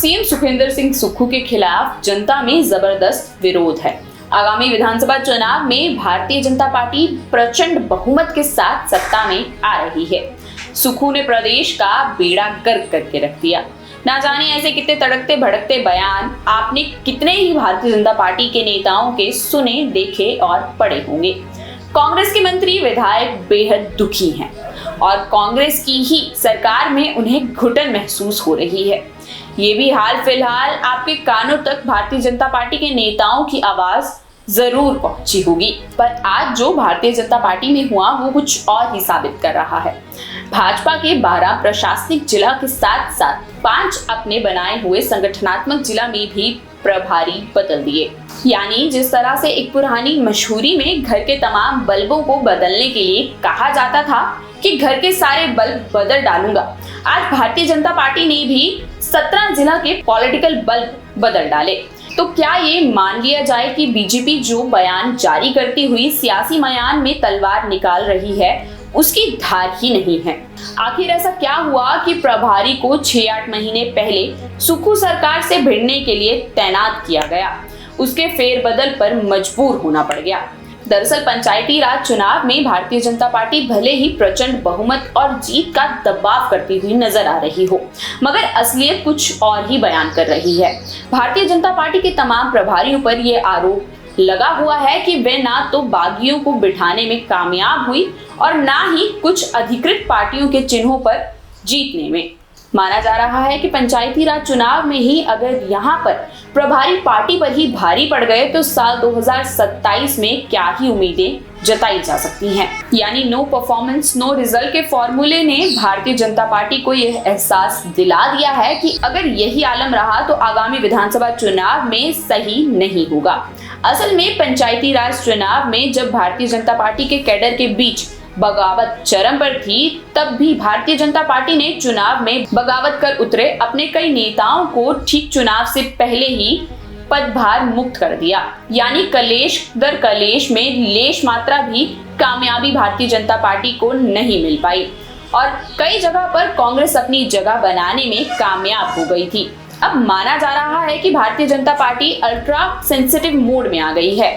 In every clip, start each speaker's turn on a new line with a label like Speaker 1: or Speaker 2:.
Speaker 1: CM Sukhvinder Singh Sukhu के खिलाफ जनता में जबरदस्त विरोध है। आगामी विधानसभा चुनाव में भारतीय जनता पार्टी प्रचंड बहुमत के साथ सत्ता में आ रही है। सुक्खू ने प्रदेश का बेड़ा गर्क करके रख दिया। ना जाने ऐसे कितने तड़कते भड़कते बयान आपने कितने ही भारतीय जनता पार्टी के नेताओं के सुने, देखे और पढ़े होंगे। कांग्रेस के मंत्री विधायक बेहद दुखी हैं और कांग्रेस की ही सरकार में उन्हें घुटन महसूस हो रही है। ये भी हाल फिलहाल आपके कानों तक भारतीय जनता पार्टी के नेताओं की आवाज जरूर पहुंची होगी, पर आज जो भारतीय जनता पार्टी में हुआ वो कुछ और ही साबित कर रहा है। भाजपा के 12 प्रशासनिक जिला के साथ साथ 5 अपने बनाए हुए संगठनात्मक जिला में भी प्रभारी बदल दिए। यानी जिस तरह से एक पुरानी मशहूरी में घर के तमाम बल्बों को बदलने के लिए कहा जाता था कि घर के सारे बल्ब बदल डालूंगा, आज भारतीय जनता पार्टी ने भी 17 जिला के पॉलिटिकल बल्ब बदल डाले। तो क्या ये मान लिया जाए कि बीजेपी जो बयान जारी करती हुई सियासी मैदान में तलवार निकाल रही है उसकी धार ही नहीं है? आखिर ऐसा क्या हुआ कि प्रभारी को 6-8 महीने पहले सुक्खू सरकार से भिड़ने के लिए तैनात किया गया, उसके फेरबदल पर मजबूर होना पड़ गया। दरअसल पंचायती राज चुनाव में भारतीय जनता पार्टी भले ही प्रचंड बहुमत और जीत का दबाव करती हुई नजर आ रही हो, मगर असलियत कुछ और ही बयान कर रही है। भारतीय जनता पार्टी के तमाम प्रभारियों पर यह आरोप लगा हुआ है कि वे ना तो बागियों को बिठाने में कामयाब हुई और ना ही कुछ अधिकृत पार्टियों के चिन्हों पर जीतने में। माना जा रहा है कि पंचायती राज चुनाव में ही अगर यहाँ पर प्रभारी पार्टी पर ही भारी पड़ गए तो साल 2027 में क्या ही उम्मीदें जताई जा सकती हैं। यानी नो परफॉर्मेंस नो रिजल्ट के फॉर्मूले ने भारतीय जनता पार्टी को यह एहसास दिला दिया है कि अगर यही आलम रहा तो आगामी विधानसभा चुनाव में सही नहीं होगा। असल में पंचायती राज चुनाव में जब भारतीय जनता पार्टी के कैडर के बीच बगावत चरम पर थी, तब भी भारतीय जनता पार्टी ने चुनाव में बगावत कर उतरे अपने कई नेताओं को ठीक चुनाव से पहले ही पदभार मुक्त कर दिया। यानी कलेश दर कलेश में लेश मात्रा भी कामयाबी भारतीय जनता पार्टी को नहीं मिल पाई और कई जगह पर कांग्रेस अपनी जगह बनाने में कामयाब हो गई थी। अब माना जा रहा है कि Bharatiya Janata party ultra sensitive mode में आ गई है।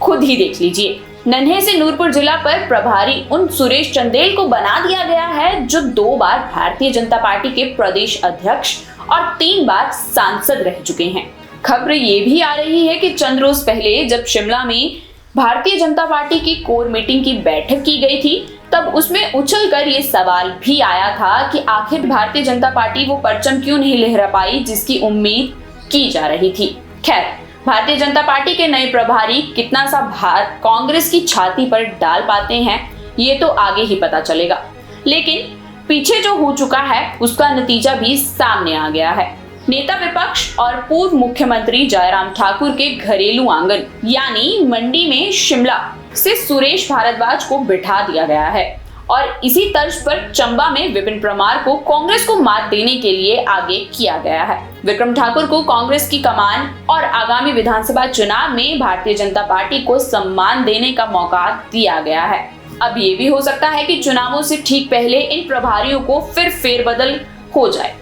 Speaker 1: खुद ही देख लीजिए, नन्हे से नूरपुर जिला पर प्रभारी उन सुरेश चंदेल को बना दिया गया है जो 2 बार भारतीय जनता पार्टी के प्रदेश अध्यक्ष और 3 बार सांसद रह चुके हैं। खबर ये भी आ रही है कि चंद रोज पहले जब शिमला में भारतीय जनता पार्टी की कोर मीटिंग की बैठक की गई थी, तब उसमें उछलकर ये सवाल भी आया था कि आखिर भारतीय जनता पार्टी वो परचम क्यों नहीं लहरा पाई जिसकी उम्मीद की जा रही थी। खैर, भारतीय जनता पार्टी के नए प्रभारी कितना सा भार कांग्रेस की छाती पर डाल पाते हैं ये तो आगे ही पता चलेगा, लेकिन पीछे जो हो चुका है उसका नतीजा भी सामने आ गया है। नेता विपक्ष और पूर्व मुख्यमंत्री जयराम ठाकुर के घरेलू आंगन यानी मंडी में शिमला से सुरेश भारद्वाज को बिठा दिया गया है और इसी तर्ज पर चंबा में विपिन परमार को कांग्रेस को मात देने के लिए आगे किया गया है। विक्रम ठाकुर को कांग्रेस की कमान और आगामी विधानसभा चुनाव में भारतीय जनता पार्टी को सम्मान देने का मौका दिया गया है। अब ये भी हो सकता है कि चुनावों से ठीक पहले इन प्रभारियों को फिर फेरबदल हो जाए,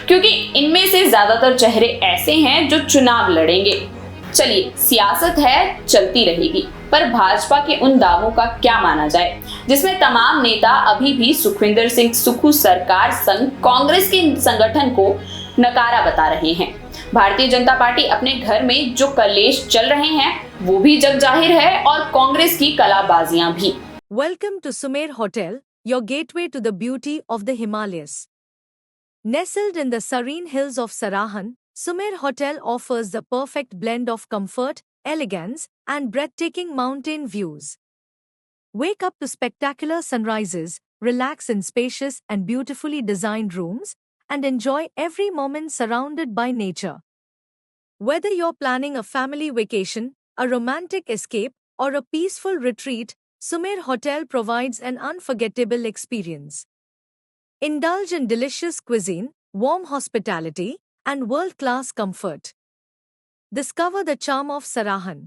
Speaker 1: क्योंकि इनमें से ज्यादातर चेहरे ऐसे हैं जो चुनाव लड़ेंगे। चलिए, सियासत है, चलती रहेगी, पर भाजपा के उन दावों का क्या माना जाए जिसमें तमाम नेता अभी भी सुखविंदर सिंह सुक्खू सरकार संग कांग्रेस के संगठन को नकारा बता रहे हैं। भारतीय जनता पार्टी अपने घर में जो कलेश चल रहे हैं वो भी जग जाहिर है और कांग्रेस की कलाबाजियां भी।
Speaker 2: Welcome to Sumer hotel, your gateway to the beauty of the Himalayas. Nestled in the serene hills of Sarahan, Sumer Hotel offers the perfect blend of comfort, elegance, and breathtaking mountain views. Wake up to spectacular sunrises, relax in spacious and beautifully designed rooms, and enjoy every moment surrounded by nature. Whether you're planning a family vacation, a romantic escape, or a peaceful retreat, Sumer Hotel provides an unforgettable experience. Indulge in delicious cuisine, warm hospitality, and world-class comfort. Discover the charm of Sarahan.